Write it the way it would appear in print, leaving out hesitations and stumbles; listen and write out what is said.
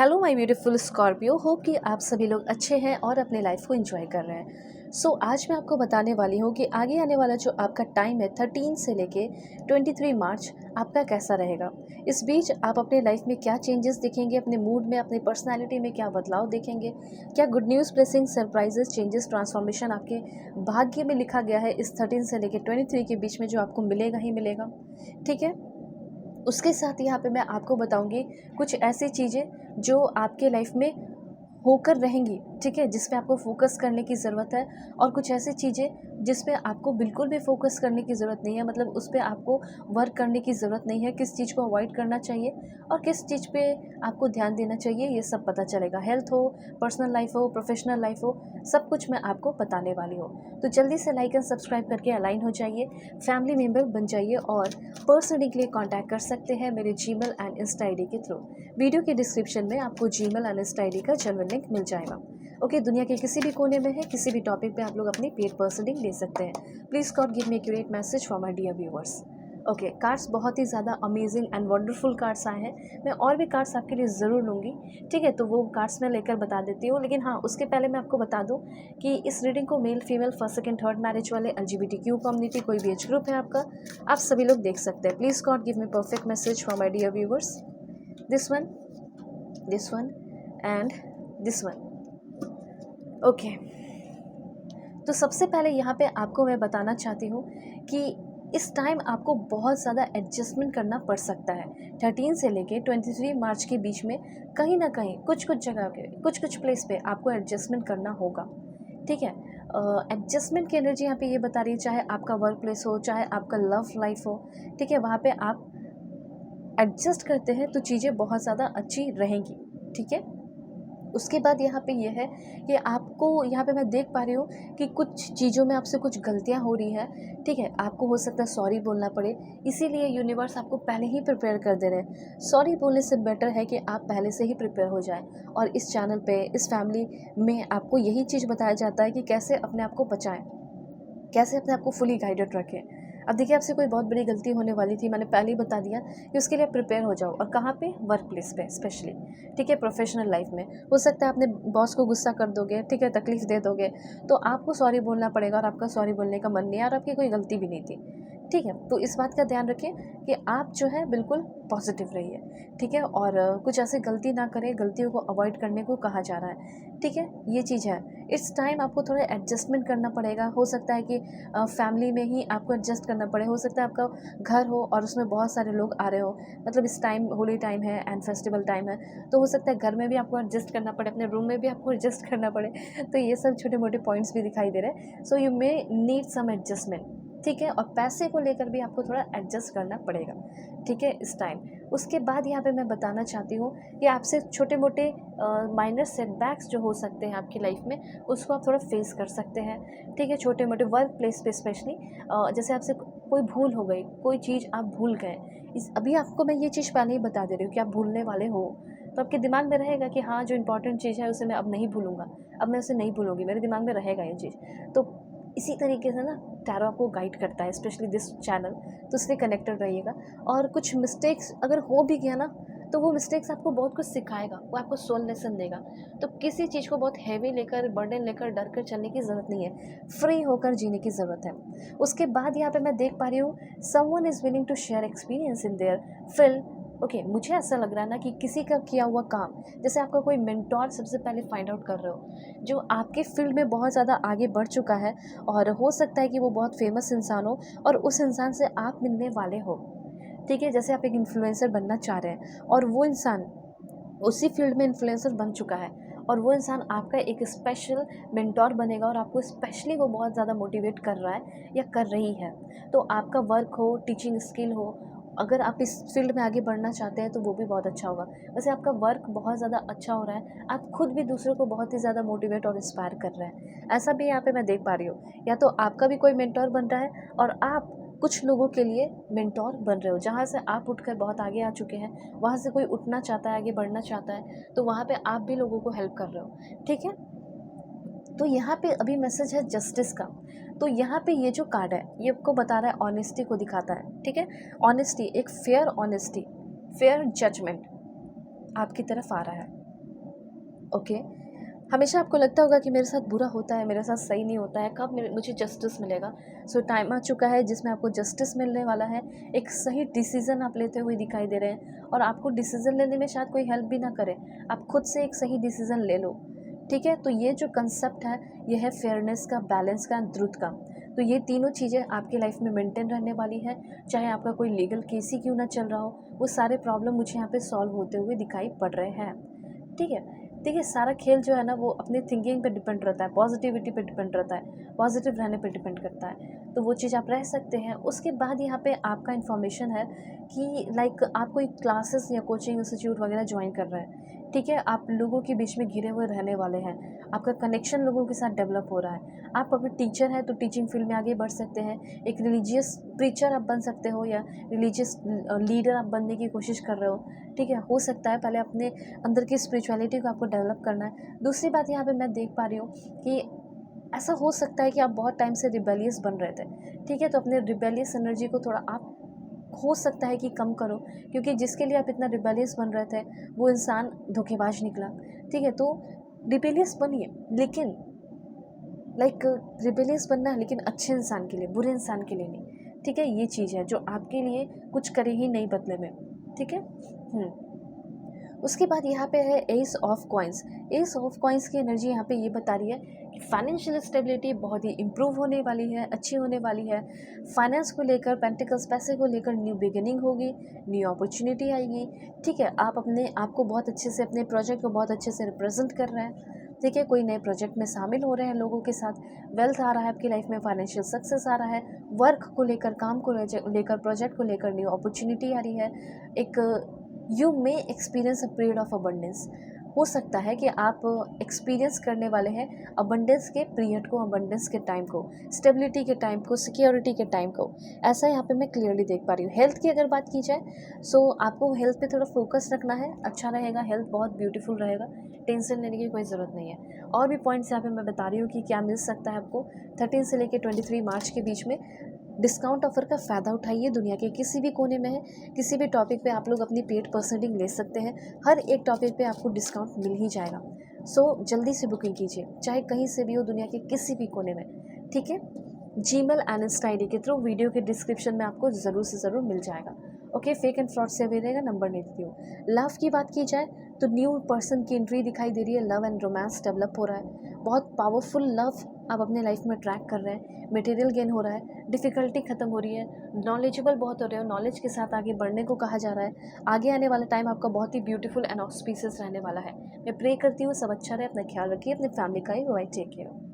Hello my beautiful Scorpio, hope कि आप सभी लोग अच्छे हैं और अपने लाइफ को एंजॉय कर रहे हैं। आज मैं आपको बताने वाली हूँ कि आगे आने वाला जो आपका टाइम है 13 से लेके 23 मार्च आपका कैसा रहेगा। इस बीच आप अपने लाइफ में क्या चेंजेस देखेंगे, अपने मूड में, अपनी पर्सनालिटी में क्या बदलाव देखेंगे, क्या good news, blessing, surprises, changes, transformation आपके भाग्य में लिखा गया है इस 13 से लेके 23 के बीच में, जो आपको मिलेगा ही मिलेगा। ठीक है, उसके साथ यहाँ पे मैं आपको बताऊंगी कुछ ऐसी चीज़ें जो आपके लाइफ में होकर रहेंगी, ठीक है, जिस पे आपको फोकस करने की ज़रूरत है, और कुछ ऐसी चीज़ें जिस पे आपको बिल्कुल भी फोकस करने की ज़रूरत नहीं है, मतलब उस पे आपको वर्क करने की ज़रूरत नहीं है। किस चीज़ को अवॉइड करना चाहिए और किस चीज़ पे आपको ध्यान देना चाहिए, ये सब पता चलेगा। हेल्थ हो, पर्सनल लाइफ हो, प्रोफेशनल लाइफ हो, सब कुछ मैं आपको बताने वाली हूँ। तो जल्दी से लाइक एंड सब्सक्राइब करके अलाइन हो जाइए, फैमिली मेम्बर बन जाइए, और पर्सनली के लिए कॉन्टैक्ट कर सकते हैं मेरे Gmail and Insta I D के थ्रू। वीडियो के डिस्क्रिप्शन में आपको Gmail and Insta I D का जनरल लिंक मिल जाएगा। ओके, दुनिया के किसी भी कोने में है, किसी भी टॉपिक पे आप लोग अपनी पेड पर्सनिंग ले सकते हैं। Please God give me accurate message for my dear viewers. Okay, cards बहुत ही ज़्यादा अमेजिंग एंड वंडरफुल कार्ड्स आए हैं। मैं और भी कार्ड्स आपके लिए ज़रूर लूँगी, ठीक है, तो वो कार्ड्स मैं लेकर बता देती हूँ। लेकिन हाँ, उसके पहले मैं आपको बता दूँ कि इस रीडिंग को male, female, first, second, third marriage वाले, LGBTQ कम्युनिटी, कोई भी एज ग्रुप है आपका, आप सभी लोग देख सकते हैं। Please God give me perfect message for my dear viewers. This one and this one. Okay, तो सबसे पहले यहाँ पे आपको मैं बताना चाहती हूँ कि इस टाइम आपको बहुत ज़्यादा एडजस्टमेंट करना पड़ सकता है। 13 से लेके 23 मार्च के बीच में कहीं ना कहीं कुछ कुछ जगह पे, कुछ कुछ प्लेस पे आपको एडजस्टमेंट करना होगा, ठीक है। एडजस्टमेंट की एनर्जी यहाँ पे ये बता रही है, चाहे आपका वर्क प्लेस हो, चाहे आपका लव लाइफ हो, ठीक है, वहाँ पे आप एडजस्ट करते हैं तो चीज़ें बहुत ज़्यादा अच्छी रहेंगी, ठीक है। उसके बाद यहाँ पे ये है कि आपको यहाँ पे मैं देख पा रही हूँ कि कुछ चीज़ों में आपसे कुछ गलतियाँ हो रही हैं, ठीक है, आपको हो सकता है सॉरी बोलना पड़े, इसीलिए यूनिवर्स आपको पहले ही प्रिपेयर कर दे रहे हैं। सॉरी बोलने से बेटर है कि आप पहले से ही प्रिपेयर हो जाएं। और इस चैनल पे, इस फैमिली में आपको यही चीज़ बताया जाता है कि कैसे अपने आप को बचाएं, कैसे अपने आप को फुली गाइडेड रखें। अब देखिए, आपसे कोई बहुत बड़ी गलती होने वाली थी, मैंने पहले ही बता दिया कि उसके लिए प्रिपेयर हो जाओ। और कहाँ पे? वर्क प्लेस पे स्पेशली, ठीक है। प्रोफेशनल लाइफ में हो सकता है अपने बॉस को गुस्सा कर दोगे, ठीक है, तकलीफ दे दोगे, तो आपको सॉरी बोलना पड़ेगा, और आपका सॉरी बोलने का मन नहीं है और आपकी कोई गलती भी नहीं थी, ठीक है। तो इस बात का ध्यान रखें कि आप जो है बिल्कुल पॉजिटिव रहिए, ठीक है, और कुछ ऐसे गलती ना करें, गलतियों को अवॉइड करने को कहा जा रहा है, ठीक है, ये चीज़ है। इस टाइम आपको थोड़ा एडजस्टमेंट करना पड़ेगा। हो सकता है कि फैमिली में ही आपको एडजस्ट करना पड़े, हो सकता है आपका घर हो और उसमें बहुत सारे लोग आ रहे हो, मतलब इस टाइम होली टाइम है एंड फेस्टिवल टाइम है, तो हो सकता है घर में भी आपको एडजस्ट करना पड़े, अपने रूम में भी आपको एडजस्ट करना पड़े। तो ये सब छोटे मोटे पॉइंट्स भी दिखाई दे रहे हैं। So you may need some adjustment, ठीक है, और पैसे को लेकर भी आपको थोड़ा एडजस्ट करना पड़ेगा, ठीक है, इस टाइम। उसके बाद यहाँ पे मैं बताना चाहती हूँ कि आपसे छोटे मोटे माइनर सेटबैक्स जो हो सकते हैं आपकी लाइफ में, उसको आप थोड़ा फेस कर सकते हैं, ठीक है। छोटे मोटे वर्क प्लेस पे स्पेशली, जैसे आपसे कोई भूल हो गई, कोई चीज़ आप भूल गए, इस अभी आपको मैं ये चीज़ पहले ही बता दे रही हूँ कि आप भूलने वाले हो, तो आपके दिमाग में रहेगा कि हाँ, जो इंपॉर्टेंट चीज़ है उसे मैं अब नहीं भूलूंगा, अब मैं उसे नहीं भूलूंगी, मेरे दिमाग में रहेगा ये चीज़। तो इसी तरीके से ना टैरो आपको गाइड करता है, स्पेशली दिस चैनल, तो इसलिए कनेक्टेड रहिएगा। और कुछ मिस्टेक्स अगर हो भी गया ना, तो वो मिस्टेक्स आपको बहुत कुछ सिखाएगा, वो आपको सोल लेसन देगा। तो किसी चीज़ को बहुत हैवी लेकर, बर्डन लेकर, डर कर चलने की ज़रूरत नहीं है, फ्री होकर जीने की ज़रूरत है। उसके बाद यहाँ पे मैं देख पा रही हूँ, someone is willing to share experience in their field. Okay, मुझे ऐसा लग रहा है ना कि किसी का किया हुआ काम, जैसे आपका कोई मेंटोर सबसे पहले फाइंड आउट कर रहे हो, जो आपके फील्ड में बहुत ज़्यादा आगे बढ़ चुका है, और हो सकता है कि वो बहुत फेमस इंसान हो और उस इंसान से आप मिलने वाले हो, ठीक है। जैसे आप एक इन्फ्लुएंसर बनना चाह रहे हैं और वो इंसान उसी फील्ड में इन्फ्लुएंसर बन चुका है, और वो इंसान आपका एक स्पेशल मेंटोर बनेगा और आपको स्पेशली वो बहुत ज़्यादा मोटिवेट कर रहा है या कर रही है। तो आपका वर्क हो, टीचिंग स्किल हो, अगर आप इस फील्ड में आगे बढ़ना चाहते हैं तो वो भी बहुत अच्छा होगा। वैसे आपका वर्क बहुत ज़्यादा अच्छा हो रहा है, आप खुद भी दूसरों को बहुत ही ज़्यादा मोटिवेट और इंस्पायर कर रहे हैं, ऐसा भी यहाँ पे मैं देख पा रही हूँ। या तो आपका भी कोई मेंटोर बन रहा है और आप कुछ लोगों के लिए मेंटोर बन रहे हो, जहाँ से आप उठकर बहुत आगे आ चुके हैं, वहाँ से कोई उठना चाहता है, आगे बढ़ना चाहता है, तो वहाँ पे आप भी लोगों को हेल्प कर रहे हो, ठीक है। तो यहाँ पे अभी मैसेज है जस्टिस का। तो यहाँ पे ये जो कार्ड है, ये आपको बता रहा है, ऑनेस्टी को दिखाता है, ठीक है। ऑनेस्टी, एक फेयर ऑनेस्टी, फेयर जजमेंट आपकी तरफ आ रहा है, ओके। हमेशा आपको लगता होगा कि मेरे साथ बुरा होता है, मेरे साथ सही नहीं होता है, कब मुझे जस्टिस मिलेगा। सो टाइम आ चुका है जिसमें आपको जस्टिस मिलने वाला है। एक सही डिसीज़न आप लेते हुए दिखाई दे रहे हैं और आपको डिसीज़न लेने में शायद कोई हेल्प भी ना करे, आप खुद से एक सही डिसीज़न ले लो। ठीक है, तो ये जो कंसेप्ट है, ये है फेयरनेस का, बैलेंस का एंड ट्रुथ का। तो ये तीनों चीज़ें आपकी लाइफ में मेंटेन रहने वाली है। चाहे आपका कोई लीगल केस ही क्यों ना चल रहा हो, वो सारे प्रॉब्लम मुझे यहाँ पे सॉल्व होते हुए दिखाई पड़ रहे हैं। ठीक है। देखिए, सारा खेल जो है ना, वो अपनी थिंकिंग पे डिपेंड रहता है, पॉजिटिविटी पे डिपेंड रहता है, पॉजिटिव रहने पे डिपेंड करता है। तो वो चीज़ आप रह सकते हैं। उसके बाद यहाँ पे आपका इन्फॉर्मेशन है कि लाइक आप कोई क्लासेस या कोचिंग इंस्टीट्यूट वगैरह ज्वाइन कर रहे हैं। ठीक है, आप लोगों के बीच में घिरे हुए रहने वाले हैं, आपका कनेक्शन लोगों के साथ डेवलप हो रहा है। आप अगर टीचर हैं तो टीचिंग फील्ड में आगे बढ़ सकते हैं, एक रिलीजियस प्रीचर आप बन सकते हो या रिलीजियस लीडर आप बनने की कोशिश कर रहे हो। ठीक है, हो सकता है पहले अपने अंदर की स्पिरिचुअलिटी को आपको डेवलप करना है। दूसरी बात यहाँ पे मैं देख पा रही हूँ कि ऐसा हो सकता है कि आप बहुत टाइम से रिबेलियस बन रहे थे। ठीक है, तो अपने रिबेलियस एनर्जी को थोड़ा आप हो सकता है कि कम करो, क्योंकि जिसके लिए आप इतना रिबेलियस बन रहे थे वो इंसान धोखेबाज निकला। ठीक है, तो रिबेलियस बनिए, लेकिन लाइक रिबेलियस बनना है लेकिन अच्छे इंसान के लिए, बुरे इंसान के लिए नहीं। ठीक है, ये चीज़ है जो आपके लिए कुछ करे ही नहीं बदले में। ठीक है। उसके बाद यहाँ पे है S of coins. S of coins की एनर्जी यहाँ पे ये बता रही है कि फाइनेंशियल स्टेबिलिटी बहुत ही इम्प्रूव होने वाली है, अच्छी होने वाली है। फाइनेंस को लेकर, पेंटिकल्स पैसे को लेकर न्यू बिगिनिंग होगी, न्यू अपॉर्चुनिटी आएगी। ठीक है, आप अपने आप को बहुत अच्छे से, अपने प्रोजेक्ट को बहुत अच्छे से रिप्रेजेंट कर रहे हैं। ठीक है, कोई नए प्रोजेक्ट में शामिल हो रहे हैं लोगों के साथ, वेल्थ आ रहा है आपकी लाइफ में, फाइनेंशियल सक्सेस आ रहा है, वर्क को लेकर, काम को लेकर, प्रोजेक्ट को लेकर न्यू अपॉर्चुनिटी आ रही है। एक you may experience a period of abundance. हो सकता है कि आप एक्सपीरियंस करने वाले हैं अबंडेंस के पीरियड को, अबंडेंस के टाइम को, स्टेबिलिटी के टाइम को, सिक्योरिटी के टाइम को। ऐसा यहाँ पे मैं क्लियरली देख पा रही हूँ। हेल्थ की अगर बात की जाए, सो आपको हेल्थ पे थोड़ा फोकस रखना है, अच्छा रहेगा, हेल्थ बहुत ब्यूटीफुल रहेगा, टेंशन लेने की कोई ज़रूरत नहीं है। और भी पॉइंट्स यहाँ पे मैं बता रही हूँ कि क्या मिल सकता है आपको 13 से लेकर 23 मार्च के बीच में। डिस्काउंट ऑफर का फ़ायदा उठाइए, दुनिया के किसी भी कोने में है, किसी भी टॉपिक पे आप लोग अपनी पेड परसेंटिंग ले सकते हैं। हर एक टॉपिक पे आपको डिस्काउंट मिल ही जाएगा। सो जल्दी से बुकिंग कीजिए, चाहे कहीं से भी हो, दुनिया के किसी भी कोने में। ठीक है, जीमेल एंड इंस्टा आईडी के थ्रू वीडियो के डिस्क्रिप्शन में आपको ज़रूर से ज़रूर मिल जाएगा। ओके, फेक एंड फ्रॉड से अवेयर रहेगा, नंबर नहीं देती हूँ। लव की बात की जाए तो न्यू पर्सन की एंट्री दिखाई दे रही है, लव एंड रोमांस डेवलप हो रहा है, बहुत पावरफुल लव आप अपने लाइफ में ट्रैक कर रहे हैं, मटेरियल गेन हो रहा है, डिफ़िकल्टी ख़त्म हो रही है, नॉलेजेबल बहुत हो रहे हो, नॉलेज के साथ आगे बढ़ने को कहा जा रहा है। आगे आने वाला टाइम आपका बहुत ही ब्यूटीफुल एंड ऑस्पिशियस रहने वाला है। मैं प्रे करती हूँ सब अच्छा रहे, अपना ख्याल रखिए, अपने फैमिली का ही। Bye, take care.